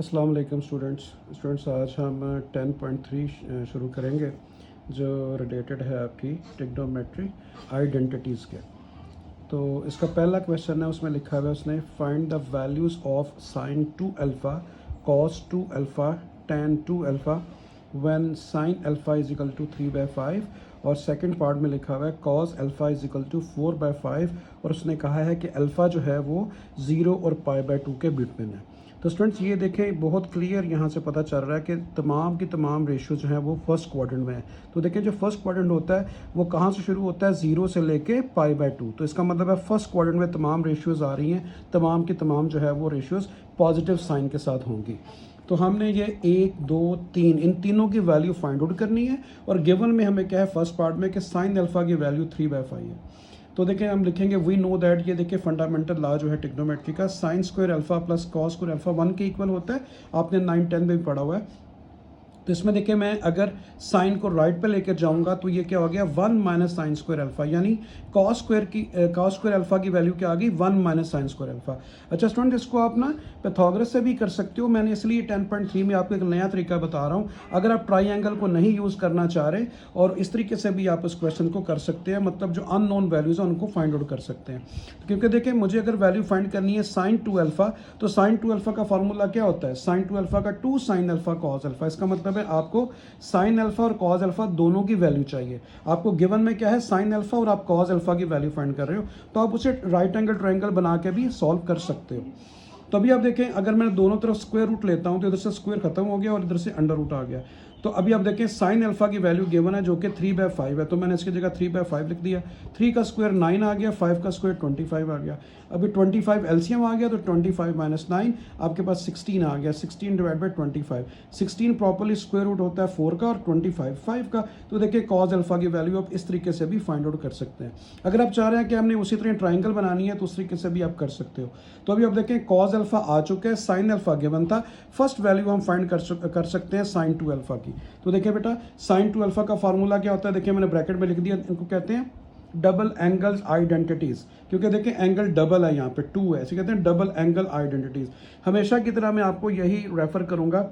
अस्सलाम वालेकुम स्टूडेंट्स आज हम 10.3 शुरू करेंगे जो रिलेटेड है आपकी ट्रिग्नोमेट्री आइडेंटिटीज़ के। तो इसका पहला क्वेश्चन है, उसमें लिखा हुआ है उसने find the values of sin 2 alpha, cos 2 alpha, tan 2 alpha when sin alpha is equal to 3/5, और सेकंड पार्ट में लिखा हुआ है cos alpha is equal to 4/5, और उसने कहा है कि अल्फ़ा जो है वो 0 और π/2 के बिटवीन है। तो स्टूडेंट्स ये देखें, बहुत क्लियर यहाँ से पता चल रहा है कि तमाम की तमाम रेशियो जो है वो फर्स्ट क्वाड्रेंट में है। तो देखें, जो फर्स्ट क्वाड्रेंट होता है वो कहाँ से शुरू होता है, 0 से लेके π/2। तो इसका मतलब है फर्स्ट क्वाड्रेंट में तमाम रेशियोज़ आ रही हैं, तमाम की तमाम जो है वो रेशियोज़ पॉजिटिव साइन के साथ होंगी। तो हमने ये 1, 2, 3 इन तीनों की वैल्यू फाइंड आउट करनी है, और गिवन में हमें क्या है फर्स्ट पार्ट में कि साइन अल्फ़ा की वैल्यू 3/5 है। तो देखें, हम लिखेंगे वी नो दैट, ये देखिए फंडामेंटल लॉ जो है ट्रिग्नोमेट्री का, sign square alpha plus cos square alpha 1 के इक्वल होता है। आपने 9-10 में भी पढ़ा हुआ है। तो इसमें देखिए, मैं अगर साइन को राइट पे लेकर जाऊंगा तो ये क्या हो गया, 1 माइनस साइन स्क्वायर अल्फा, यानी कॉस स्क्वायर अल्फा की वैल्यू क्या आ गई, 1 माइनस साइन स्क्वायर अल्फा। अच्छा स्टूडेंट, इसको आप ना पैथागोरस से भी कर सकते हो। मैंने इसलिए 10.3 में आपको एक नया तरीका बता रहा हूँ। अगर आप ट्राइंगल को नहीं यूज़ करना चाह रहे, और इस तरीके से भी आप इस क्वेश्चन को कर सकते हैं, मतलब जो अननोन वैल्यूज़ हैं उनको फाइंड आउट कर सकते हैं। क्योंकि देखिए, मुझे अगर वैल्यू फाइंड करनी है साइन 2 अल्फा, तो साइन 2 अल्फा का फॉर्मूला क्या होता है, साइन 2 अल्फा का 2 साइन अल्फा कॉस अल्फा। इसका मतलब है आपको साइन अल्फा और कॉस अल्फा दोनों की वैल्यू चाहिए। आपको गिवन में क्या है, साइन अल्फा, और आप कॉस अल्फा की वैल्यू फाइंड कर रहे हो, तो आप उसे राइट एंगल ट्रायंगल बना के भी सॉल्व कर सकते हो। तो अभी आप देखें, अगर मैं दोनों तरफ स्क्वायर रूट लेता हूं तो इधर से स्क्वायर खत्म हो गया और इधर से अंडर रूट आ गया। तो अभी आप देखें, साइन अल्फा की वैल्यू गिवन है जो कि 3/5 है, तो मैंने इसकी जगह 3/5 लिख दिया। 3 का स्क्वायर 9 आ गया, 5 का स्क्वायर 25 आ गया। अभी 25 एलसीएम आ गया, तो 25 माइनस 9 आपके पास 16 आ गया। 16 divide by 25, 16 properly square root होता है 4 का, और 25 5 का। तो देखिए, कॉस अल्फा की वैल्यू आप इस तरीके से भी फाइंड आउट कर सकते हैं। अगर आप चाह रहे हैं कि हमने उसी तरह ट्राइंगल बनानी है तो उस तरीके से भी आप कर सकते हो। तो अभी आप देखें, कॉस अल्फा आ चुका है, साइन अल्फा गिवन था, फर्स्ट वैल्यू हम फाइंड कर सकते हैं साइन 2 अल्फा की। तो देखिए बेटा, साइन 2 अल्फा का फार्मूला क्या होता है, देखिए मैंने ब्रैकेट में लिख दिया, इनको कहते हैं डबल एंगल्स आइडेंटिटीज। क्योंकि देखिए एंगल डबल है, यहाँ पे 2 है, इसे कहते हैं डबल एंगल आइडेंटिटीज। हमेशा की तरह मैं आपको यही रेफर करूंगा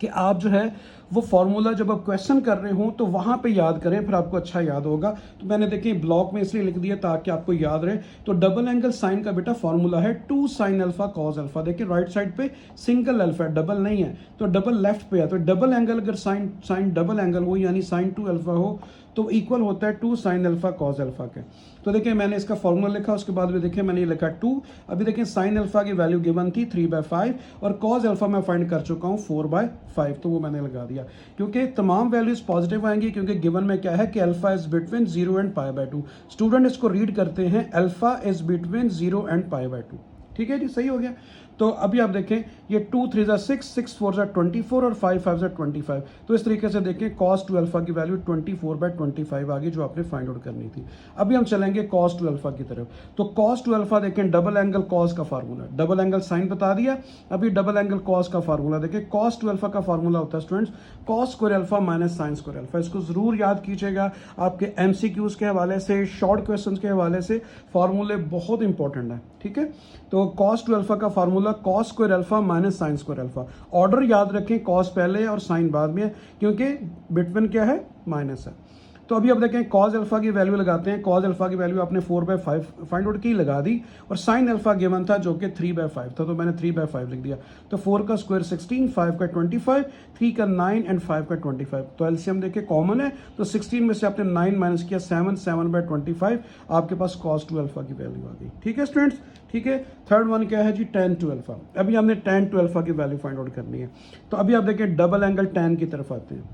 कि आप जो है वो फॉर्मूला जब आप क्वेश्चन कर रहे हो तो वहां पे याद करें, फिर आपको अच्छा याद होगा। तो मैंने देखिए ब्लॉक में इसलिए लिख दिया ताकि आपको याद रहे। तो डबल एंगल साइन का बेटा फॉर्मूला है 2 साइन अल्फा कॉस अल्फा। देखिए राइट साइड पे सिंगल अल्फा है, डबल नहीं है, तो डबल लेफ्ट पे है। तो डबल एंगल, अगर साइन साइन डबल एंगल हो, यानी साइन 2 अल्फा हो, तो इक्वल होता है 2 साइन अल्फा कॉस अल्फा के। तो देखिए मैंने इसका फॉर्मूला लिखा, उसके बाद भी देखिए मैंने ये लिखा 2। अभी देखिए साइन अल्फा की वैल्यू गिवन थी 3/5, और कॉस अल्फा मैं फाइंड कर चुका हूँ 4/5, तो वो मैंने लगा दिया। क्योंकि तमाम वैल्यूज पॉजिटिव आएंगी, क्योंकि गिवन में क्या है कि alpha is between 0 and π/2। Student इसको रीड करते हैं, अल्फा इज बिटवीन 0 एंड π/2। ठीक है जी, सही हो गया। तो अभी आप देखें, ये 2 3 6, 6 4 24, और 5 5 25। तो इस तरीके से देखें, कॉस 2 अल्फा की वैल्यू 24/25 आ गई, जो आपने फाइंड आउट करनी थी। अभी हम चलेंगे कॉस 2 अल्फा की तरफ। तो कॉस 2 अल्फा देखें, डबल एंगल कॉस का फार्मूला, डबल एंगल साइन बता दिया, अभी डबल एंगल कॉस का फार्मूला देखें। कॉस 2 अल्फा का फार्मूला होता है students cos square alpha minus sine square alpha. इसको जरूर याद कीजिएगा, आपके एमसीक्यूज के हवाले से, शॉर्ट क्वेश्चंस के हवाले से फार्मूले बहुत इंपॉर्टेंट है। ठीक है, तो कॉस 2 अल्फा का formula cos square alpha minus sine square alpha. Order याद रखें, कॉस पहले है और साइन बाद में है, क्योंकि बिटवीन क्या है, माइनस है। तो अभी अब देखें, कॉस अल्फा की वैल्यू लगाते हैं। कॉस अल्फा की वैल्यू आपने 4/5 फाइंड आउट की, लगा दी, और साइन अल्फा गिवन था जो कि 3/5 था, तो मैंने 3/5 लिख दिया। तो 4 का स्क्वायर 16, 5 का 25, 3 का 9 एंड 5 का 25। तो एलसीएम देखिए कॉमन है, तो 16 में से आपने 9 माइनस किया, 7, 7/25, आपके पास कॉस 2 अल्फा की वैल्यू आ गई। ठीक है स्टूडेंट्स, ठीक है। थर्ड वन क्या है जी, tan 2 अल्फा। अभी हमने tan 2 अल्फा की वैल्यू फाइंड आउट करनी है। तो अभी आप देखिए, डबल एंगल tan की तरफ आते हैं।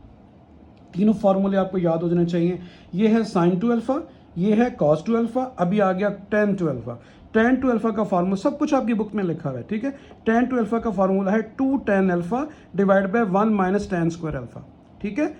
तीनों फॉर्मूले आपको याद हो जाने चाहिए। ये है साइन 2 अल्फा, ये है कॉस 2 अल्फा, अभी आ गया tan 2 अल्फा। tan 2 अल्फा का फार्मूला सब कुछ आपकी बुक में लिखा हुआ है। ठीक है, tan 2 अल्फा का फार्मूला है 2 tan alpha divide by 1 minus tan square alpha. ठीक है,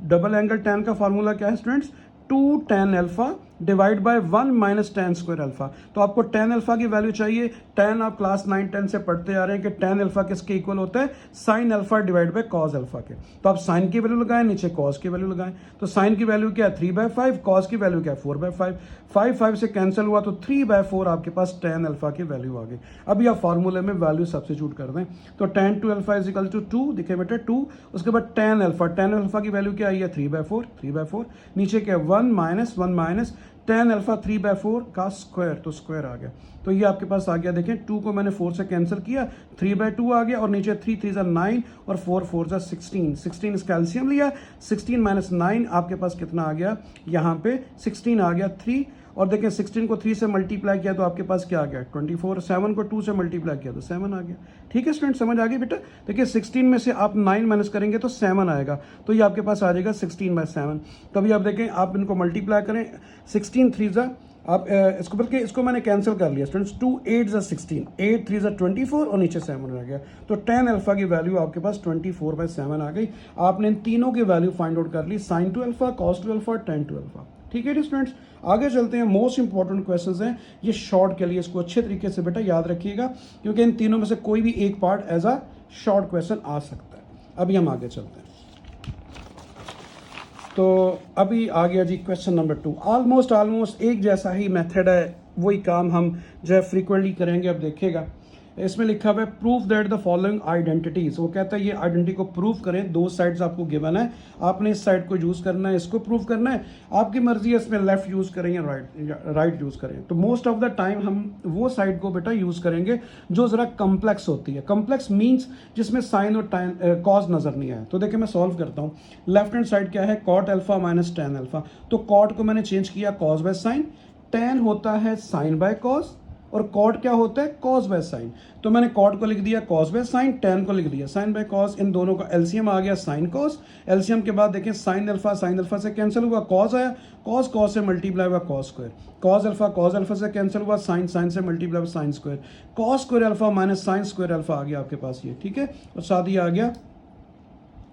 डबल एंगल tan का फार्मूला क्या है students, 2 tan alpha divide by 1 minus ten square alpha. तो आपको टेन अल्फा की वैल्यू चाहिए। टेन आप क्लास 9-10 से पढ़ते आ रहे हैं कि टेन अल्फा किसके इक्वल होता है, sine alpha divide by cos alpha के। तो आप साइन की वैल्यू लगाएं, नीचे कॉस की वैल्यू लगाएं। तो साइन की वैल्यू क्या है 3/5, कॉस की वैल्यू क्या है 4/5। 5 से कैंसिल हुआ तो 3/4 आपके पास टेन अल्फा की वैल्यू आ गई। अभी आप फॉर्मूले में वैल्यू सब्स्टिट्यूट कर दें। तो tan two alpha is equal to 2, देखिए बेटा 2। उसके बाद टेन अल्फा की वैल्यू क्या आई है 3/4। नीचे क्या 1 माइनस टेन अल्फा 3/4 का स्क्वायर, तो स्क्वायर आ गया। तो ये आपके पास आ गया, देखें 2 को मैंने 4 से कैंसिल किया, 3/2 आ गया। और नीचे 3 3 9 और 4 4 16। 16 इसका एलसीएम लिया, 16 माइनस 9 आपके पास कितना आ गया, यहाँ पे 16 आ गया 3। और देखें 16 को 3 से मल्टीप्लाई किया तो आपके पास क्या आ गया 24। 7 को 2 से मल्टीप्लाई किया तो 7 आ गया। ठीक है स्टूडेंट, समझ आ गई बेटा। देखिए 16 में से आप 9 माइनस करेंगे तो 7 आएगा, तो ये आपके पास आ जाएगा 16/7। तो अभी आप देखें, आप इनको मल्टीप्लाई करें, 16 3 जा आप इसको, बल्कि इसको मैंने कैंसिल कर लिया स्टूडेंट्स, 2 8 16, 8 3 24 और नीचे 7 रह गया। तो टेन अल्फा की वैल्यू आपके पास 24/7 आ गई। आपने इन तीनों की वैल्यू फाइंड आउट कर ली, sine two alpha, cos two alpha, tan two alpha. ठीक है स्टूडेंट्स, आगे चलते हैं। मोस्ट इंपॉर्टेंट क्वेश्चंस हैं ये शॉर्ट के लिए, इसको अच्छे तरीके से बेटा याद रखिएगा, क्योंकि इन तीनों में से कोई भी एक part as a short question आ सकता है। अभी हम आगे चलते हैं। तो अभी आ गया जी क्वेश्चन नंबर 2। ऑलमोस्ट एक जैसा ही मेथड है, वही काम हम जो है फ्रीक्वेंटली करेंगे। अब देखिएगा, इसमें लिखा हुआ है prove that the following identities. वो कहता है ये आइडेंटिटी को प्रूव करें। दो साइड्स आपको गिवन है, आपने इस साइड को यूज करना है, इसको प्रूव करना है। आपकी मर्जी है इसमें लेफ्ट यूज करें या राइट यूज करें। तो मोस्ट ऑफ द टाइम हम वो साइड को बेटा यूज करेंगे जो जरा कम्प्लेक्स होती है। कम्प्लेक्स मीन्स जिसमें साइन और कॉज नजर नहीं आया। तो देखिए मैं सॉल्व करता हूँ। लेफ्ट हैंड साइड क्या है, cot alpha minus tan alpha. तो कॉट को मैंने चेंज किया कॉज बाय साइन, टेन होता है साइन बाय कॉज, और कॉट क्या होता है कॉस बाय साइन। तो मैंने कॉट को लिख दिया कॉस बाय साइन, टेन को लिख दिया साइन बाय कॉस। इन दोनों का एलसीएम आ गया साइन कॉस। एलसीएम के बाद देखें साइन अल्फा से कैंसिल हुआ, कॉस आया, कॉस से मल्टीप्लाई हुआ कॉस स्क्वायर, कॉस अल्फा से कैंसिल हुआ, साइन से मल्टीप्लाई हुआ sine square, cos square alpha minus sine square alpha आ गया आपके पास ये। ठीक है, और साथ ही आ गया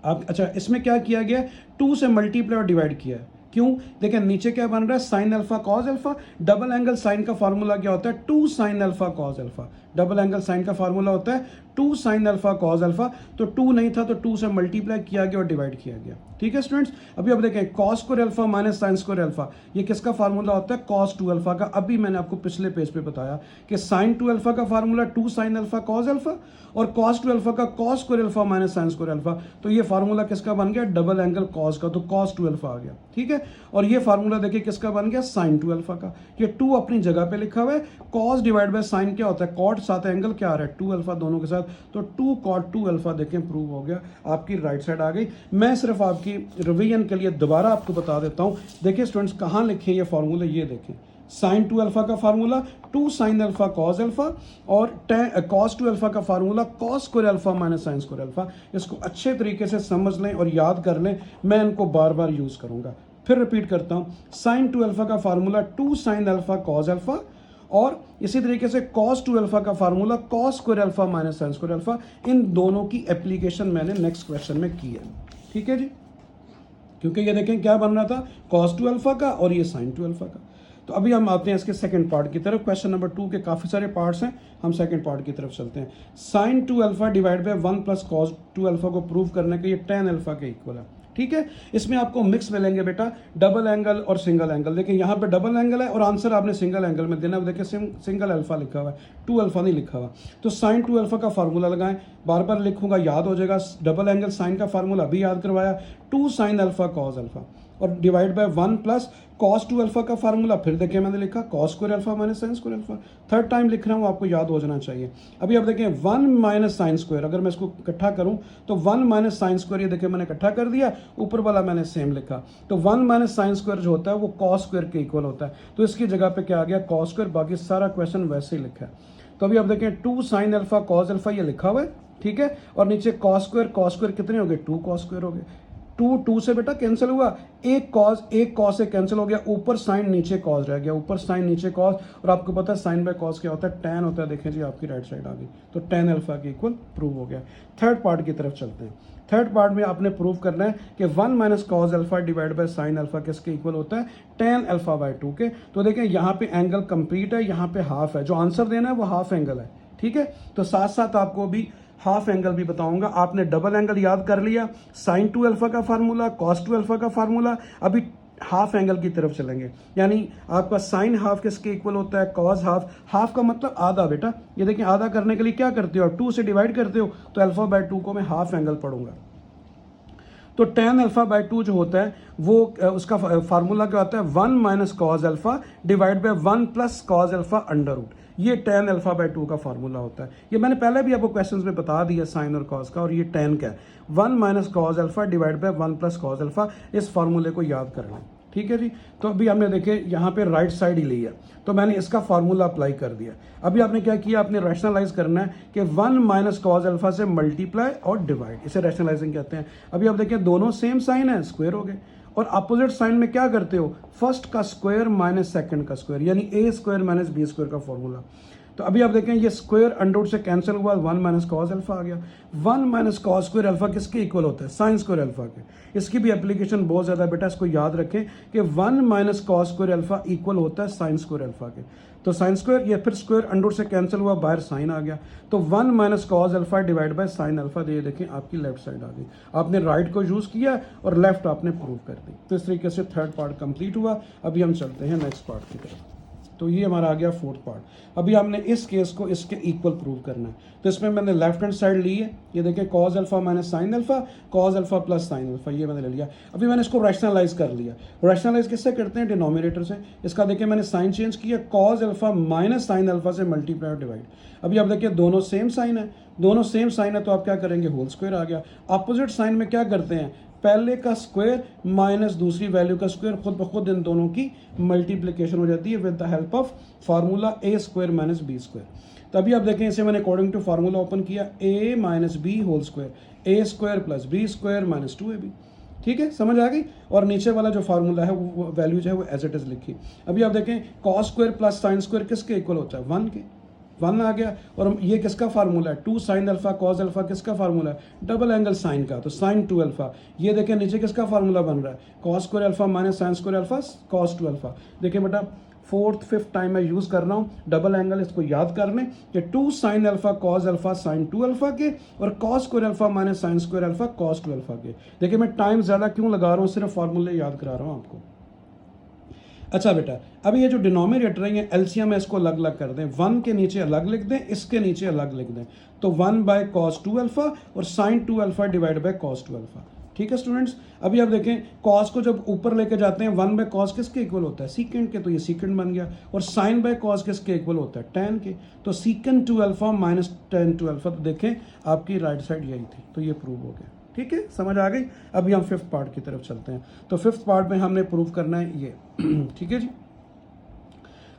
आप, अच्छा इसमें क्या किया गया, 2 से मल्टीप्लाई और डिवाइड किया है। क्यों, देखें नीचे क्या बन रहा है sign alpha cos alpha. Double angle sine का फार्मूला क्या होता है 2 sine alpha cos alpha. Double angle sine का फार्मूला होता है 2 साइन अल्फा कॉस अल्फा। तो 2 नहीं था तो 2 से मल्टीप्लाई किया गया और डिवाइड किया गया। ठीक है स्टूडेंट्स, अभी अब देखें cos square alpha minus sine square alpha, ये किसका फार्मूला होता है कॉस टू अल्फा का। अभी मैंने आपको पिछले पेज पे बताया कि साइन टू अल्फा का formula 2 sine alpha cos alpha, और कॉस टू अल्फा का cos square alpha minus sine square alpha. तो ये फार्मूला किसका बन गया डबल एंगल कॉस का, तो कॉस टू अल्फा आ गया। ठीक है, और ये फार्मूला देखिए किसका बन गया साइन टू अल्फा का। ये 2 अपनी जगह पे लिखा हुआ है। कॉस डिवाइड बाय साइन क्या होता है कॉट, साथ एंगल क्या आ रहा है 2 अल्फा दोनों के साथ। तो 2 कॉट 2 अल्फा देखें प्रूव हो गया, आपकी राइट साइड आ गई। मैं सिर्फ आपकी रिवीजन के लिए दोबारा आपको बता देता हूं। देखिए स्टूडेंट्स कहां लिखे ये फार्मूला, ये देखें साइन टू अल्फा का formula 2 sine alpha cos alpha, और कॉस टू अल्फा का formula cos square alpha minus sine square alpha. इसको अच्छे तरीके से समझ लें और याद कर लें, मैं इनको बार बार यूज करूंगा। फिर रिपीट करता हूं, साइन टू अल्फा का formula 2 sine alpha cos alpha, और इसी तरीके से कॉस टू अल्फा का formula cos square alpha minus sine square alpha. इन दोनों की एप्लीकेशन मैंने नेक्स्ट क्वेश्चन में की है। ठीक है जी, क्योंकि ये देखें क्या बन रहा था कॉस टू अल्फा का और ये साइन टू अल्फा का। तो अभी हम आते हैं इसके सेकंड पार्ट की तरफ। क्वेश्चन नंबर 2 के काफ़ी सारे पार्ट्स हैं, हम सेकंड पार्ट की तरफ चलते हैं। Sign two alpha divide by 1 plus cos two alpha को प्रूव करने के ये टेन अल्फा के इक्वल है। ठीक है, इसमें आपको मिक्स मिलेंगे बेटा, डबल एंगल और सिंगल एंगल। देखिए यहाँ पे डबल एंगल है और आंसर आपने सिंगल एंगल में देना है। देखिए सिंगल अल्फा लिखा हुआ है, 2 अल्फा नहीं लिखा हुआ। तो साइन 2 अल्फा का फार्मूला लगाएं, बार बार लिखूंगा याद हो जाएगा। डबल एंगल साइन का फार्मूला अभी याद करवाया, 2 साइन अल्फा कॉस अल्फा, और divide by 1 plus cos two alpha का फार्मूला। फिर देखिए मैंने लिखा cos square alpha minus sine square alpha. Third time लिख रहा हूँ, आपको याद हो जाना चाहिए। अभी आप देखें 1 माइनस साइन स्क्वायर, अगर मैं इसको इकट्ठा करूं तो 1 माइनस साइन स्क्वायर, ये देखिए मैंने इकट्ठा कर दिया, ऊपर वाला मैंने सेम लिखा। तो 1 माइनस साइन स्क्वायर जो होता है वो कॉस स्क्वायर के इक्वल होता है। तो इसकी जगह पे क्या आ गया कॉस स्क्वायर, बाकी सारा क्वेश्चन वैसे ही लिखा है। तो अभी आप देखें 2 साइन अल्फा कॉस अल्फा ये लिखा हुआ है। ठीक है, और नीचे कॉस स्क्वायर कितने हो गए 2 कॉस स्क्वायर हो गए। टू से बेटा कैंसिल हुआ, एक कॉस से कैंसिल हो गया, ऊपर साइन नीचे कॉस रह गया, ऊपर साइन नीचे कॉस, और आपको पता है साइन बाय कॉस क्या होता है, टैन होता है। देखें जी आपकी राइट साइड आ गई, तो टैन अल्फा के इक्वल प्रूव हो गया। थर्ड पार्ट की तरफ चलते हैं। थर्ड पार्ट में आपने प्रूव करना है कि 1 minus cos alpha divide by sine alpha किसके इक्वल होता है, टैन अल्फा बाय 2 के। तो देखें यहाँ पे एंगल कंप्लीट है, यहाँ पे हाफ है, जो आंसर देना है वो हाफ एंगल है, ठीक है। तो साथ साथ आपको भी हाफ एंगल भी बताऊंगा। आपने डबल एंगल याद कर लिया, साइन 2 अल्फा का फार्मूला, कॉस 2 अल्फा का फार्मूला। अभी हाफ एंगल की तरफ चलेंगे, यानी आपका साइन हाफ किसके इक्वल होता है, कॉस हाफ। हाफ का मतलब आधा बेटा, ये देखिए आधा करने के लिए क्या करते हो, 2 से डिवाइड करते हो, तो अल्फा बाय 2 को मैं हाफ एंगल पढ़ूंगा। तो टैन अल्फा बाय 2 जो होता है वो उसका फार्मूला क्या होता है, 1 minus cos alpha divide by 1 plus cos alpha under root. ये टैन अल्फा बाय 2 का फार्मूला होता है। ये मैंने पहले भी आपको क्वेश्चंस में बता दिया साइन और कॉस का, और ये टैन का है, 1 minus cos alpha divide by 1 plus cos alpha. इस फार्मूले को याद कर लें, ठीक है जी। तो अभी हमने देखे यहाँ पे राइट साइड ही ली है, तो मैंने इसका फार्मूला अप्लाई कर दिया। अभी आपने क्या किया, आपने रैशनलाइज करना है कि 1 माइनस कॉस अल्फा से मल्टीप्लाई और डिवाइड, इसे रैशनलाइजिंग कहते हैं। अभी आप देखिए दोनों सेम साइन है, स्क्वायर हो गए। और अपोजिट साइन में क्या करते हो, फर्स्ट का स्क्वायर माइनस सेकंड का स्क्वायर, यानी ए स्क्वायर माइनस बी स्क्वायर का फॉर्मूला। तो अभी आप देखें ये स्क्वायर अंडर रूट से कैंसिल हुआ, 1 माइनस कॉस अल्फा आ गया। 1 माइनस कॉस स्क्वायर अल्फा किसके इक्वल होता है, साइन स्क्वायर अल्फा के। इसकी भी एप्लीकेशन बहुत ज़्यादा बेटा, इसको याद रखें कि 1 minus cos square alpha equal होता है साइन स्क्वायर अल्फा के। तो साइन स्क्वायर, ये फिर स्क्वायर अंडर रूट से कैंसिल हुआ, बाहर साइन आ गया। तो 1 minus cos alpha divide by sine alpha, ये देखें आपकी लेफ्ट साइड आ गई। आपने राइट को यूज़ किया और लेफ्ट आपने प्रूव कर दी। तो इस तरीके से थर्ड पार्ट कंप्लीट हुआ। अभी हम चलते हैं नेक्स्ट पार्ट की तरफ। तो ये हमारा आ गया फोर्थ पार्ट। अभी हमने इस केस को इसके इक्वल प्रूव करना है। तो इसमें मैंने लेफ्ट हैंड साइड ली है, ये देखें cos alpha minus sign alpha, cos alpha plus sine alpha, ये मैंने ले लिया। अभी मैंने इसको रैशनलाइज कर लिया। रैशनलाइज किससे करते हैं, डिनोमिनेटर से। इसका देखिए मैंने साइन चेंज किया, cos alpha minus sign alpha से मल्टीप्लाई और डिवाइड। अभी आप देखिए दोनों सेम साइन है, दोनों सेम साइन है, तो आप क्या करेंगे, होल स्क्वायर आ गया। अपोजिट साइन में क्या करते हैं, पहले का स्क्वायर माइनस दूसरी वैल्यू का स्क्वायर, खुद ब खुद इन दोनों की मल्टीप्लिकेशन हो जाती है with the help of formula a square minus b square. तो अभी आप देखें इसे मैंने अकॉर्डिंग टू फार्मूला ओपन किया, a minus b whole square, a square plus b square minus 2ab। ठीक है, समझ आ गई। और नीचे वाला जो फार्मूला है वो वैल्यू जो है वो एज इट इज लिखी। अभी आप देखें cos square plus sine square किसके इक्वल होता है, 1 के। 1 आ गया। और ये किसका फार्मूला है, 2 साइन अल्फा कॉस अल्फा किसका फार्मूला है, डबल एंगल साइन का, तो साइन 2 अल्फा। ये देखें नीचे किसका फार्मूला बन रहा है, cos square alpha minus sine square alpha cos 2 alpha. देखिए बेटा फोर्थ फिफ्थ टाइम मैं यूज कर रहा हूँ डबल एंगल, इसको याद कर लें कि 2 sine alpha cos alpha sign 2 alpha के, और cos square alpha minus sine square alpha cos 2 alpha के। देखिए मैं टाइम ज्यादा क्यों लगा रहा हूँ, सिर्फ फार्मूले याद करा रहा हूँ आपको। अच्छा बेटा, अभी ये जो डिनोमिनेटर है ये एलसीएम है, इसको अलग अलग कर दें। 1 के नीचे अलग लिख दें, इसके नीचे अलग लिख दें। तो 1 बाय कॉस 2 अल्फा और sin 2 alpha divide by cos 2 alpha. ठीक है स्टूडेंट्स, अभी आप देखें कॉस को जब ऊपर लेके जाते हैं 1 बाय कॉस किसके इक्वल होता है, सीकेंड के, तो ये सीकेंड बन गया। और साइन बाय कॉस किसके इक्वल होता है, टैन के। तो सीकेंड 2 अल्फा माइनस टैन 2 अल्फा। तो देखें आपकी राइट साइड यही थी, तो ये प्रूव हो गया। ठीक है, समझ आ गई। अभी हम फिफ्थ पार्ट की तरफ चलते हैं। तो फिफ्थ पार्ट में हमने प्रूव करना है ये ठीक है जी।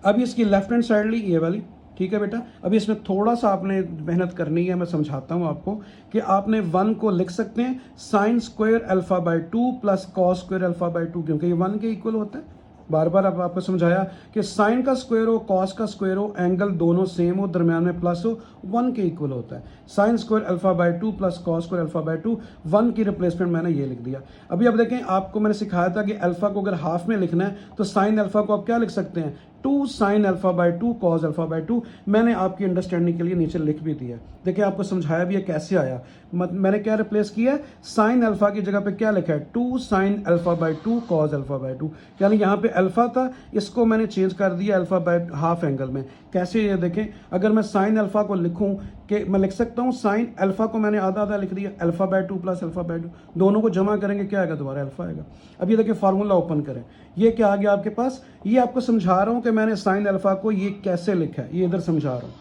अभी इसकी लेफ्ट हैंड साइड ली, ये वाली। ठीक है बेटा, अभी इसमें थोड़ा सा आपने मेहनत करनी है, मैं समझाता हूँ आपको कि आपने 1 को लिख सकते हैं sign square alpha by 2 plus cos square alpha by 2, क्योंकि ये 1 के इक्वल होता है। बार बार अब आपको समझाया कि साइन का स्क्वायर हो कॉस का स्क्वायर हो, एंगल दोनों सेम हो, दरम्यान में प्लस हो, 1 के इक्वल होता है। Sign square alpha by 2 plus cos square alpha by 2, 1 की रिप्लेसमेंट मैंने ये लिख दिया। अभी अब देखें आपको मैंने सिखाया था कि अल्फा को अगर हाफ में लिखना है तो साइन अल्फा को आप क्या लिख सकते हैं, 2 sine alpha by 2 cos alpha by 2। मैंने आपकी अंडरस्टैंडिंग के लिए नीचे लिख भी दिया। देखिए आपको समझाया भी है कैसे आया। मैंने क्या रिप्लेस किया, साइन अल्फा की जगह पे क्या लिखा है, 2 sine alpha by 2 cos alpha by 2। यानी यहाँ पे अल्फा था, इसको मैंने चेंज कर दिया अल्फा बाय हाफ एंगल में। कैसे, ये देखें अगर मैं साइन अल्फा को लिखूं कि मैं लिख सकता हूँ साइन अल्फा को मैंने आधा आधा लिख दिया, alpha by 2 plus alpha by 2, दोनों को जमा करेंगे क्या आएगा, दोबारा अल्फा आएगा। अब ये देखिए फार्मूला ओपन करें, ये क्या आ गया आपके पास। ये आपको समझा रहा हूँ कि मैंने साइन अल्फा को ये कैसे लिखा है, ये इधर समझा रहा हूँ।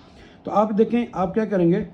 तो आप देखें आप क्या करेंगे,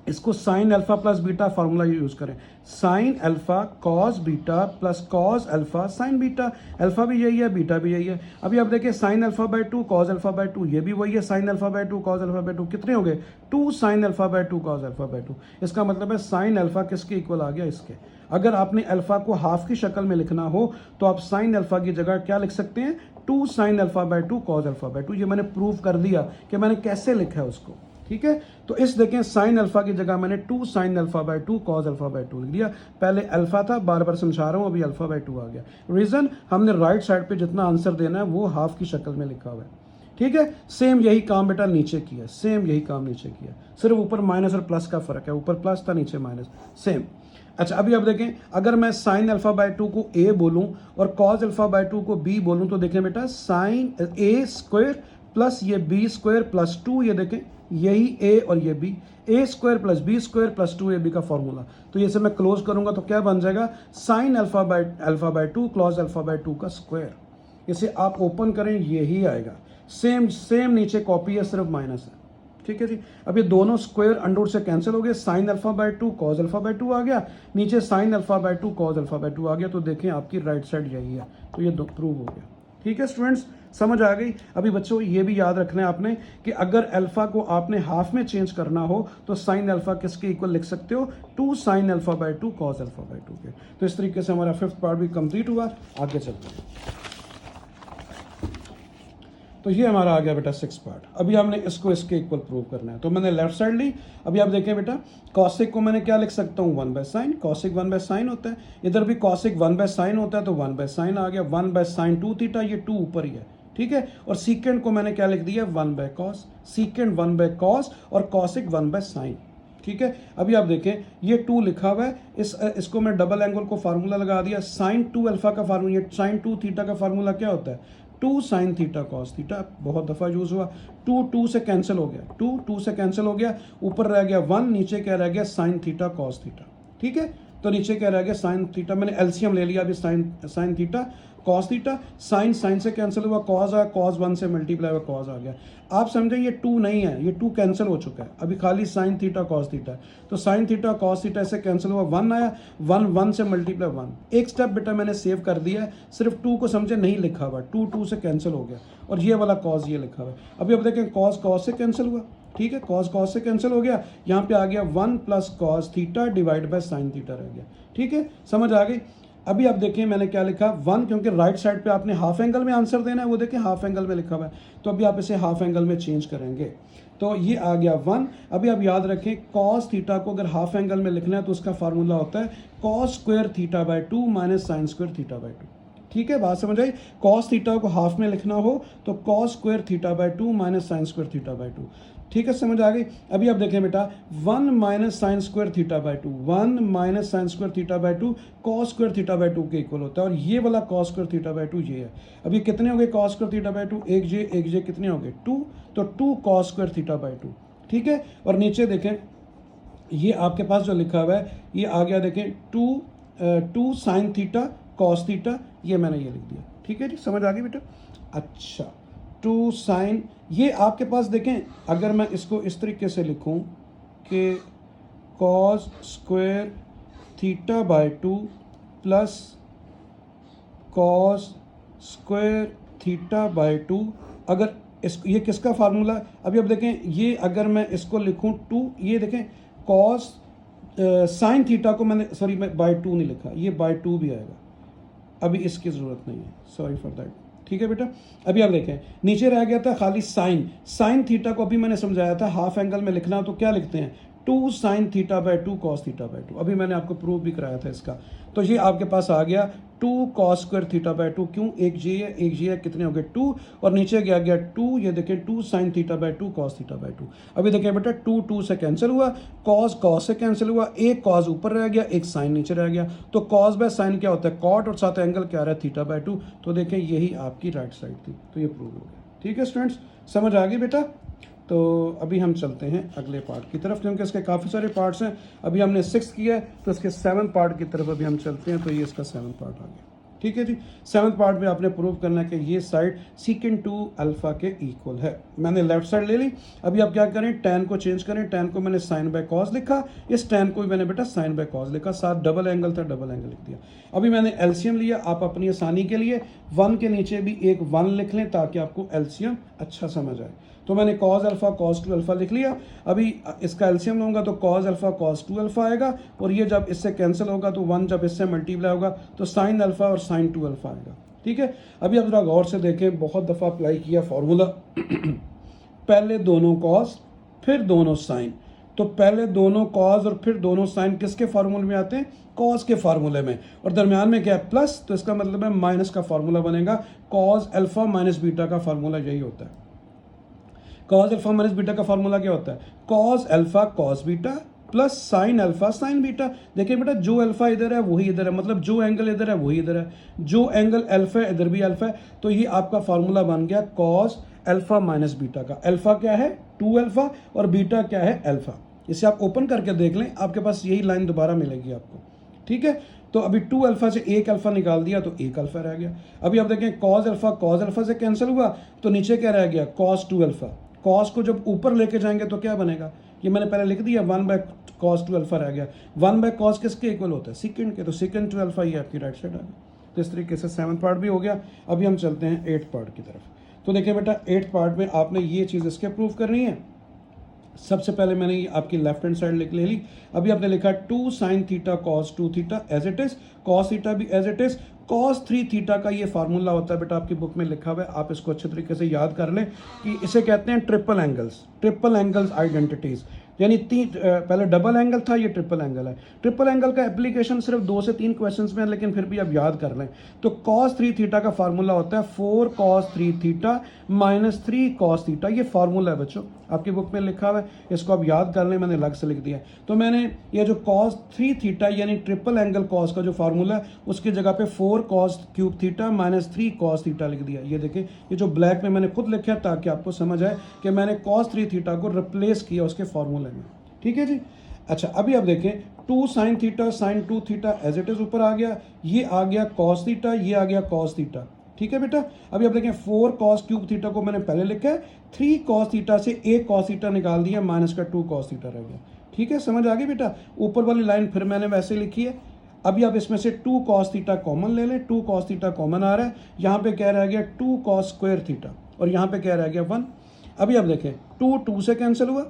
इसको sine alpha plus beta formula use करें, sine alpha cos beta plus cos alpha sine beta, alpha भी यही है बीटा भी यही है। अभी आप देखिए sine alpha by 2 cos alpha by 2, ये भी वही है sine alpha by 2 cos alpha by 2, कितने हो गए 2 sine alpha by 2 cos alpha by 2। इसका मतलब है साइन अल्फा किसके इक्वल आ गया, इसके। अगर आपने अल्फा को हाफ की शक्ल में लिखना हो तो आप साइन अल्फा की जगह क्या लिख सकते हैं, 2 sine alpha by 2 cos alpha by 2। ये मैंने प्रूव कर दिया कि मैंने कैसे लिखा है उसको, ठीक है। तो इस देखें साइन अल्फा की जगह मैंने 2 sine alpha by 2 cos alpha by 2 लिख दिया। पहले अल्फा था, बार बार समझा रहा हूं, अभी अल्फा बाय 2 आ गया। रीजन, हमने राइट साइड पे जितना आंसर देना है वो हाफ की शक्ल में लिखा हुआ है, ठीक है। सेम यही काम बेटा नीचे किया, सेम यही काम नीचे किया, सिर्फ ऊपर माइनस और प्लस का फर्क है, ऊपर प्लस था नीचे माइनस, सेम। अच्छा अभी आप देखें, अगर मैं साइन अल्फा बाय 2 को ए बोलूं और कॉस अल्फा बाय 2 को बी बोलूं तो देखें बेटा साइन ए स्क्वायर प्लस ये बी स्क्वायर प्लस 2, ये देखें यही ए और ये b, a square plus b square plus 2 a b का फॉर्मूला। तो ये से मैं क्लोज करूंगा तो क्या बन जाएगा, sine alpha by 2 clause alpha by 2 का स्क्वायर। इसे आप ओपन करें यही आएगा, सेम सेम नीचे कॉपी है, सिर्फ माइनस है, ठीक है जी। अब ये दोनों स्क्वायर अंडर से कैंसिल हो गए, sine alpha by 2 cos alpha by 2 आ गया, नीचे sine alpha by 2 cos alpha by 2 आ गया। तो देखें आपकी राइट साइड यही है, तो ये प्रूव हो गया, ठीक है स्टूडेंट्स, समझ आ गई। अभी बच्चों ये भी याद रखना है आपने कि अगर अल्फा को आपने हाफ में चेंज करना हो तो साइन अल्फा किसके इक्वल लिख सकते हो, 2 sine alpha by 2 cos alpha by 2 के। तो इस तरीके से हमारा 5th पार्ट भी कंप्लीट हुआ, आगे चलते हैं। तो ये हमारा आ गया बेटा 6th पार्ट। अभी हमने इसको इसके इक्वल प्रूव करना है, तो मैंने लेफ्ट साइड ली। अभी आप देखें बेटा, कॉसिक को मैंने क्या लिख सकता हूँ, 1 by sine, cosec 1 by sine होता है, इधर भी कॉसिक 1 बाय साइन होता है, तो 1 बाय साइन आ गया, 1 बाय साइन 2 थीटा, ये 2 ऊपर ही है, ठीक है। और सीकेंड को मैंने क्या लिख दिया, 1 बाय कॉस, सीकेंड 1 बाय कॉस और कॉसिक 1 बाय साइन, ठीक है। अभी आप देखें ये 2 लिखा हुआ है, इसको मैं डबल एंगल को फार्मूला लगा दिया, साइन 2 अल्फा का फार्मूला, ये साइन 2 थीटा का फार्मूला क्या होता है, 2 साइन थीटा कॉस थीटा, बहुत दफ़ा यूज़ हुआ। 2 से कैंसिल हो गया, 2 से कैंसिल हो गया, ऊपर रह गया 1, नीचे क्या रह गया साइन थीटा कॉस थीटा, ठीक है। तो नीचे क्या रह गया साइन थीटा, मैंने एलसीएम ले लिया अभी, sin theta cos theta, sin से कैंसिल हुआ, कॉस आया, कॉस 1 से मल्टीप्लाई हुआ, कॉस आ गया। आप समझे ये 2 नहीं है, ये 2 कैंसिल हो चुका है, अभी खाली साइन थीटा कॉस थीटा। तो साइन थीटा कॉस थीटा से कैंसिल हुआ, 1 आया, 1 से मल्टीप्लाई 1। एक स्टेप बेटा मैंने सेव कर दिया है, सिर्फ 2 को समझे नहीं लिखा हुआ, 2 से कैंसिल हो गया, और ये वाला कॉस ये लिखा हुआ है। अभी अब देखें कॉस से कैंसिल हुआ, ठीक है, कॉस से कैंसिल हो गया, यहाँ पे आ गया 1 plus cos theta divide by sine theta रह गया, ठीक है, समझ आ गई। अभी आप देखें मैंने क्या लिखा 1, क्योंकि राइट साइड पे आपने हाफ एंगल में आंसर देना है, वो देखें हाफ एंगल में लिखा हुआ है, तो अभी आप इसे हाफ एंगल में चेंज करेंगे, तो ये आ गया 1। अभी आप याद रखें कॉस थीटा को अगर हाफ एंगल में लिखना है तो उसका फार्मूला होता है cos square theta by 2 minus sine square theta by 2, ठीक है, बात समझ आई। कॉस थीटा को हाफ में लिखना हो तो cos square theta by 2 minus sine square theta by 2, ठीक है, समझ आ गई। अभी आप देखें बेटा 1 minus sine square theta by 2, 1 minus sine square theta by 2 cos square theta by 2 के इक्वल होता है, और ये वाला कॉस स्क्वायर थीटा बाय 2 ये है। अभी कितने हो गए कॉस स्क्वायर थीटा बाय 2, एक जे कितने हो गए 2, तो 2 कॉस स्क्वायर थीटा बाय 2, ठीक है। और नीचे देखें ये आपके पास जो लिखा हुआ है ये आ गया, देखें 2 साइन थीटा कॉस थीटा, ये मैंने ये लिख दिया, ठीक है जी, समझ आ गई बेटा। अच्छा 2 साइन, ये आपके पास देखें अगर मैं इसको इस तरीके से लिखूं कि cos square theta by 2 plus cos square theta by 2, अगर ये किसका फार्मूला, अभी अब देखें ये अगर मैं इसको लिखूं 2, ये देखें कॉस साइन थीटा को मैंने सॉरी मैं बाय 2 नहीं लिखा, ये बाय 2 भी आएगा, अभी इसकी ज़रूरत नहीं है, सॉरी फॉर दैट, ठीक है बेटा। अभी आप देखें नीचे रह गया था खाली साइन थीटा को अभी मैंने समझाया था हाफ एंगल में लिखना हो तो क्या लिखते हैं 2 sine theta by 2 cos theta by 2, अभी मैंने आपको प्रूव भी कराया था इसका। तो ये आपके पास आ गया 2 कॉस स्क्वायर थीटा बाय 2, क्यों एक जी है, कितने हो गए 2, और नीचे गया 2, ये देखें 2 sine theta by 2 cos theta by 2। अभी देखें बेटा 2 से कैंसिल हुआ, कॉस से कैंसिल हुआ, एक कॉस ऊपर रह गया, एक साइन नीचे रह गया, तो कॉस बाय साइन क्या होता है कॉट, और साथ एंगल क्या रहा है थीटा बाय 2। तो देखें यही आपकी राइट साइड थी, तो ये प्रूव हो गया, ठीक है स्टूडेंट्स, समझ आ गई बेटा। तो अभी हम चलते हैं अगले पार्ट की तरफ, क्योंकि इसके काफ़ी सारे पार्ट्स हैं। अभी हमने 6 किया है तो इसके 7 पार्ट की तरफ अभी हम चलते हैं, तो ये इसका 7 पार्ट आ गया। ठीक है जी। 7th पार्ट में आपने प्रूव करना है कि ये साइड सीकेंट 2 अल्फा के इक्वल है। मैंने लेफ्ट साइड ले ली। अभी आप क्या करें, tan को चेंज करें। tan को मैंने साइन बाय कॉस लिखा, इस tan को भी मैंने बेटा साइन बाय कॉस लिखा, साथ डबल एंगल था, डबल एंगल लिख दिया। अभी मैंने एलसीएम लिया। आप अपनी आसानी के लिए 1 के नीचे भी एक 1 लिख लें ताकि आपको एलसीएम अच्छा समझ आए। तो मैंने cos अल्फा cos 2 अल्फा लिख लिया। अभी इसका एलसीएम लूँगा तो cos अल्फा cos 2 अल्फा आएगा, और ये जब इससे कैंसिल होगा तो 1 जब इससे मल्टीप्लाई होगा तो साइन अल्फा और साइन 2 अल्फा आएगा। ठीक है। अभी आप जरा गौर से देखें, बहुत दफ़ा अप्लाई किया फार्मूला पहले दोनों cos फिर दोनों साइन। तो पहले दोनों cos और फिर दोनों साइन किसके फार्मूले में आते हैं, cos के फार्मूले में, और दरमियान में क्या है प्लस, तो इसका मतलब है माइनस का फार्मूला बनेगा। cos अल्फा माइनस बीटा का फार्मूला यही होता है। cos अल्फा माइनस बीटा का फार्मूला क्या होता है, cos alpha cos beta plus sine alpha sine beta. देखिए बेटा, जो अल्फा इधर है वही इधर है, मतलब जो एंगल इधर है वही इधर है, जो एंगल अल्फा है इधर भी अल्फा है। तो ये आपका फार्मूला बन गया cos अल्फा माइनस बीटा का। अल्फा क्या है 2 अल्फा और बीटा क्या है अल्फा। इसे आप ओपन करके देख लें, आपके पास यही लाइन दोबारा मिलेगी आपको। ठीक है। तो अभी 2 अल्फा से 1 अल्फा निकाल दिया तो 1 अल्फा रह गया। अभी आप देखें cos अल्फा से कैंसिल हुआ तो नीचे क्या रह गया cos 2 अल्फा। cos को जब ऊपर लेके जाएंगे तो क्या बनेगा, ये मैंने पहले लिख दिया, 1 बाय cos 2 अल्फा रह गया। 1 बाय cos किसके इक्वल होता है, सेकंड के, तो सेकंड 2 अल्फा ये आपकी राइट साइड आ गई। तो इस तरीके से 7th पार्ट भी हो गया। अभी हम चलते हैं 8th पार्ट की तरफ। तो देखिए बेटा, 8th पार्ट में आपने ये चीज़ इसके प्रूव करनी है। सबसे पहले मैंने ये आपकी लेफ्ट हैंड साइड ले ली। अभी आपने लिखा 2 sin theta cos 2 theta as it is, cos theta भी as it is, cos 3 theta का ये फार्मूला होता है बेटा, आपकी बुक में लिखा हुआ है, आप इसको अच्छे तरीके से याद कर लें कि इसे कहते हैं ट्रिपल एंगल्स आइडेंटिटीज। यानी पहले डबल एंगल था, ये ट्रिपल एंगल है। ट्रिपल एंगल का एप्लीकेशन सिर्फ 2 से 3 क्वेश्चंस में है, लेकिन फिर भी आप याद कर लें। तो cos 3 थीटा का फार्मूला होता है 4 cos 3 theta minus 3 cos theta. ये फार्मूला है बच्चों, आपकी बुक में लिखा हुआ है, इसको आप याद कर लें, मैंने अलग से लिख दिया। तो मैंने ये जो cos 3 थीटा यानी ट्रिपल एंगल cos का जो फार्मूला है उसकी जगह पे 4 cos cube theta minus 3 cos theta लिख दिया। ये देखें, ये जो ब्लैक में मैंने खुद लिखा है ताकि आपको समझ आए कि मैंने cos 3 थीटा को रिप्लेस किया उसके फार्मूले में। ठीक है जी। अच्छा, अभी आप देखें 2 sin theta sin 2 theta as it is ऊपर आ गया, ये आ गया cos थीटा, ये आ गया cos थीटा। ठीक है बेटा। अभी आप देखें 4 cos क्यूब थीटा को मैंने पहले लिखा है, 3 cos थीटा से 1 cos थीटा निकाल दिया, माइनस का 2 cos थीटा रह गया। ठीक है, समझ आ गई बेटा। ऊपर वाली लाइन फिर मैंने वैसे लिखी है। अभी आप इसमें से 2 cos थीटा कॉमन ले लें, 2 cos थीटा कॉमन आ रहा है, यहाँ पे क्या रह गया 2 cos स्क्वायर थीटा, और यहाँ पे क्या रह गया 1। अभी आप देखें 2 से कैंसिल हुआ,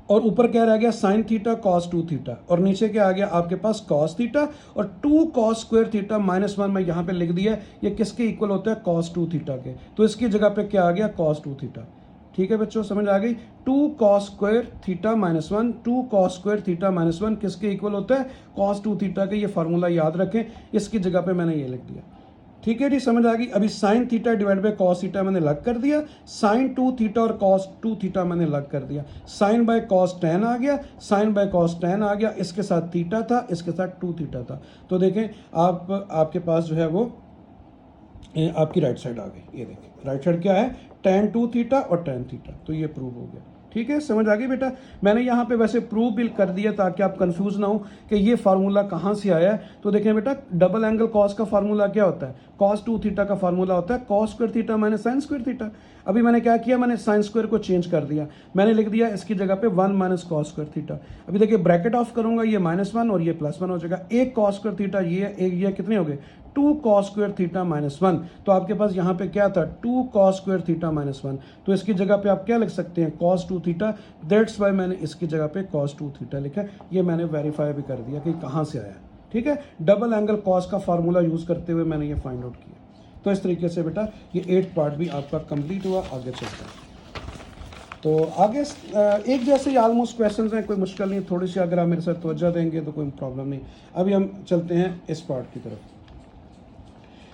और ऊपर क्या रह गया साइन थीटा cos 2 थीटा, और नीचे क्या आ गया आपके पास cos थीटा, और 2 cos स्क्वायर थीटा माइनस 1 मैं यहाँ पे लिख दिया, ये किसके इक्वल होता है cos 2 थीटा के। तो इसकी जगह पे क्या आ गया cos 2 थीटा। ठीक है बच्चों, समझ आ गई। 2 cos square theta minus 1, 2 cos square theta minus 1 किसके इक्वल होता है cos 2 थीटा के। ये फार्मूला याद रखें, इसकी जगह पे मैंने ये लिख दिया। ठीक है जी, समझ आ गई। अभी sin theta divide by cos theta मैंने अलग कर दिया, साइन 2 थीटा और cos 2 थीटा मैंने अलग कर दिया। साइन बाय cos tan आ गया, साइन बाय cos tan आ गया, इसके साथ थीटा था, इसके साथ 2 थीटा था। तो देखें आपके पास जो है वो आपकी राइट साइड आ गई। ये देखें राइट साइड क्या है, tan 2 थीटा और tan थीटा। तो ये प्रूव हो गया। ठीक है, समझ आ गई बेटा। मैंने यहाँ पे वैसे प्रूव भी कर दिया ताकि आप कंफ्यूज ना हो कि ये फार्मूला कहाँ से आया है। तो देखें बेटा, डबल एंगल cos का फार्मूला क्या होता है, cos 2 थीटा का फार्मूला होता है cos square theta minus sine square theta. अभी मैंने क्या किया, मैंने साइन स्क्वायर को चेंज कर दिया, मैंने लिख दिया इसकी जगह पे 1 माइनस cos स्क्वायर थीटा। अभी देखिए ब्रैकेट ऑफ करूंगा, ये -1 और ये +1 हो जाएगा। एक cos स्क्वायर थीटा ये कितने हो गए 2 cos स्क्वायर थीटा माइनस 1। तो आपके पास यहाँ पे क्या था 2 cos स्क्वायर थीटा माइनस 1। तो इसकी जगह पे आप क्या लिख सकते हैं cos 2 थीटा। दैट्स वाई मैंने इसकी जगह पे cos 2 थीटा लिखा। ये मैंने वेरीफाई भी कर दिया कि कहाँ से आया। ठीक है, डबल एंगल cos का फार्मूला यूज़ करते हुए मैंने ये फाइंड आउट किया। तो इस तरीके से बेटा ये 8th पार्ट भी आपका कंप्लीट हुआ। आगे चलते हैं। तो आगे एक जैसे ही ऑलमोस्ट क्वेश्चंस हैं, कोई मुश्किल नहीं, थोड़ी सी अगर आप मेरे साथ तवज्जो देंगे तो कोई प्रॉब्लम नहीं। अभी हम चलते हैं इस पार्ट की तरफ।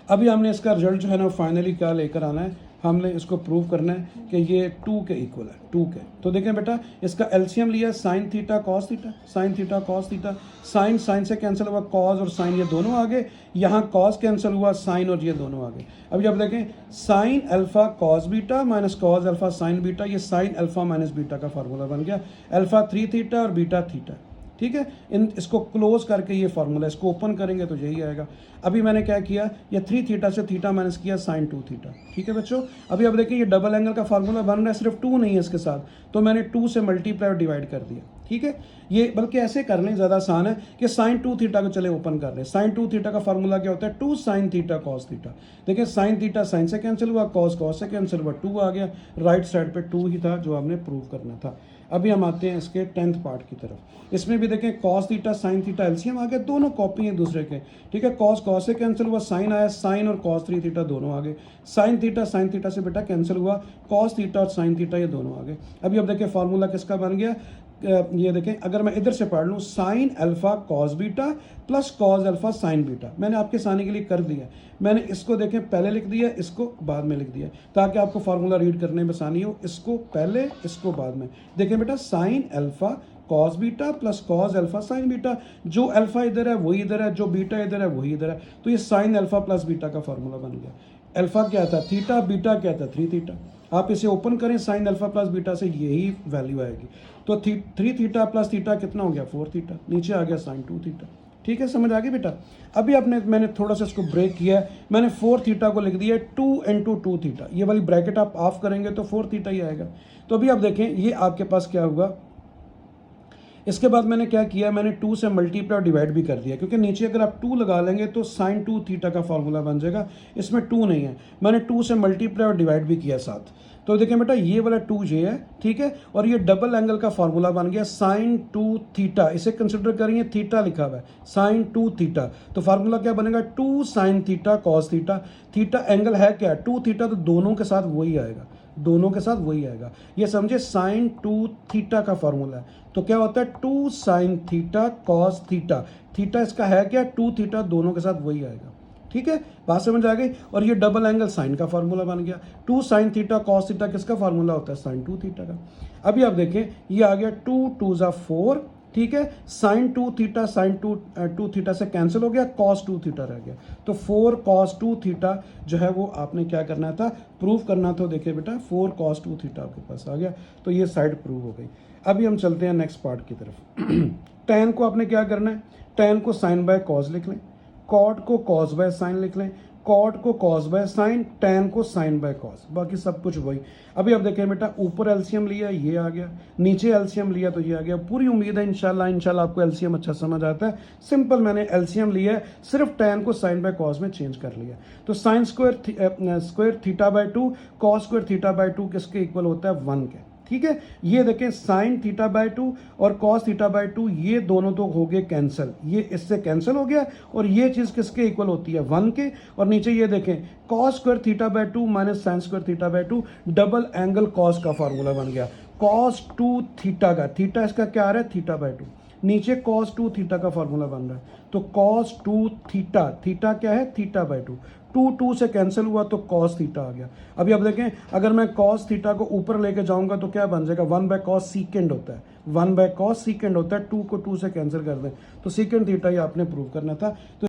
अभी हमने इसका रिजल्ट जो है ना फाइनली क्या लेकर आना है, हमने इसको प्रूव करना है कि ये 2 के इक्वल है, 2 के। तो देखें बेटा, इसका एलसीएम लिया sin theta cos theta, sign theta cos theta, sin से कैंसिल हुआ, cos और साइन ये दोनों आ गए, यहाँ cos कैंसिल हुआ, साइन और ये दोनों आ गए। अभी आप देखें sine alpha cos beta minus cos alpha sine beta, ये साइन अल्फा माइनस बीटा का फार्मूला बन गया। अल्फा 3 थीटा और बीटा थीटा। ठीक है। इसको क्लोज करके ये फार्मूला, इसको ओपन करेंगे तो यही आएगा। अभी मैंने क्या किया, ये 3 थीटा से थीटा माइनस किया साइन 2 थीटा, ठीक है बच्चों। अभी अब देखिए ये डबल एंगल का फार्मूला बन रहा है, सिर्फ 2 नहीं है इसके साथ, तो मैंने 2 से मल्टीप्लाई और डिवाइड कर दिया, ठीक है। ये बल्कि ऐसे कर लें, ज़्यादा आसान है कि साइन 2 थीटा को चले ओपन कर लें। साइन 2 थीटा का फार्मूला क्या होता है, 2 साइन थीटा कॉस थीटा। देखिए साइन थीटा साइन से कैंसिल हुआ, कॉस कॉस से कैंसिल हुआ, 2 आ गया, राइट साइड पे 2 ही था जो आपने प्रूव करना था। अभी हम आते हैं इसके 10th पार्ट की तरफ। इसमें भी देखें cos theta sign theta LCM आ गया, दोनों कॉपी हैं दूसरे के, ठीक है। कॉस कॉस से कैंसिल हुआ, साइन आया, साइन और कॉस 3 थीटा दोनों आ गए। साइन थीटा से बेटा कैंसिल हुआ, कॉस थीटा और साइन थीटा ये दोनों आ गए। अभी अब देखिए फार्मूला किसका बन गया, ये देखें, अगर मैं इधर से पढ़ लूँ, sign alpha cos beta plus cos alpha sine beta, मैंने आपके सामने के लिए कर दिया। मैंने इसको देखें पहले लिख दिया, इसको बाद में लिख दिया, ताकि आपको फार्मूला रीड करने में आसानी हो। इसको पहले, इसको बाद में। देखें बेटा, sign alpha cos beta plus cos alpha sine beta, जो अल्फा इधर है वही इधर है, जो बीटा इधर है वही इधर है, तो ये साइन अल्फा प्लस बीटा का फार्मूला बन गया। अल्फा क्या था थीटा, बीटा क्या था 3 थीटा। आप इसे ओपन करें साइन अल्फा प्लस बीटा से यही वैल्यू आएगी। तो 3 थीटा प्लस थीटा कितना हो गया 4 थीटा, नीचे आ गया साइन 2 थीटा, ठीक है। समझ आ गई बेटा। अभी मैंने थोड़ा सा इसको ब्रेक किया है, मैंने 4 थीटा को लिख दिया 2 इंटू 2 थीटा, ये वाली ब्रैकेट आप ऑफ करेंगे तो 4 थीटा ही आएगा। तो अभी आप देखें ये आपके पास क्या होगा। इसके बाद मैंने क्या किया, मैंने 2 से मल्टीप्लाई और डिवाइड भी कर दिया, क्योंकि नीचे अगर आप 2 लगा लेंगे तो साइन 2 थीटा का फार्मूला बन जाएगा। इसमें 2 नहीं है, मैंने 2 से मल्टीप्लाई और डिवाइड भी किया साथ। तो देखिए बेटा ये वाला 2 ये है, ठीक है। और ये डबल एंगल का फार्मूला बन गया साइन 2 थीटा, इसे कंसिडर करिए थीटा लिखा हुआ है, साइन 2 थीटा। तो फार्मूला क्या बनेगा, 2 sign theta cos theta. Theta angle है क्या, 2 थीटा, तो दोनों के साथ वही आएगा, दोनों के साथ वही आएगा। ये समझे, साइन 2 थीटा का फार्मूला है। तो क्या होता है 2 sign theta cos theta, theta इसका है क्या 2 थीटा, दोनों के साथ वही आएगा, ठीक है। बात समझ आ गई। और ये डबल एंगल साइन का फार्मूला बन गया, 2 साइन थीटा कॉस थीटा किसका फार्मूला होता है, साइन 2 थीटा का। अभी आप देखें ये आ गया 2 2 ज़ा 4, ठीक है। साइन 2 थीटा साइन 2 थीटा से कैंसिल हो गया, कॉस 2 थीटा रह गया। तो 4 कॉस 2 थीटा जो है वो आपने क्या करना था, प्रूव करना था। देखिए बेटा 4 कॉस 2 थीटा आपके पास आ गया, तो ये साइड प्रूव हो गई। अभी हम चलते हैं नेक्स्ट पार्ट की तरफ। टैन को आपने क्या करना है, टैन को साइन बाय कॉस लिख लें, कॉट को कॉस बाय साइन लिख लें, कॉट को कॉस बाय साइन, टैन को साइन बाय कॉस, बाकी सब कुछ वही। अभी अब देखें बेटा, ऊपर एलसीएम लिया ये आ गया, नीचे एलसीएम लिया तो ये आ गया। पूरी उम्मीद है इंशाल्लाह आपको एलसीएम अच्छा समझ आता है। सिंपल मैंने एलसीएम लिया है, सिर्फ टैन को साइन बाय कॉस में चेंज कर लिया। तो sine square theta by 2 cos square theta by 2 किसके इक्वल होता है 1 के, ठीक है। ये देखें साइन थीटा बाय 2 और कॉस थीटा बाय 2 ये दोनों तो हो गए कैंसिल, ये इससे कैंसिल हो गया। और ये चीज़ किसके इक्वल होती है 1 के। और नीचे ये देखें cos square theta by 2 minus sine square theta by 2, double angle cos का फार्मूला बन गया, कॉस 2 थीटा का, थीटा इसका क्या आ रहा है थीटा बाय 2, नीचे कॉस 2 थीटा का फार्मूला बन रहा है। तो कॉस 2 थीटा, थीटा क्या है थीटा बाय 2, 2 से कैंसिल हुआ तो कॉस थीटा आ गया। अभी अब देखें, अगर मैं कॉस थीटा को ऊपर लेके जाऊंगा तो क्या बन जाएगा, 1 बाय कॉस सीकेंड होता है, 1 बाय कॉस सीकेंड होता है, 2 को 2 से कैंसिल कर दें तो सीकेंड थीटा ही आपने प्रूव करना था। तो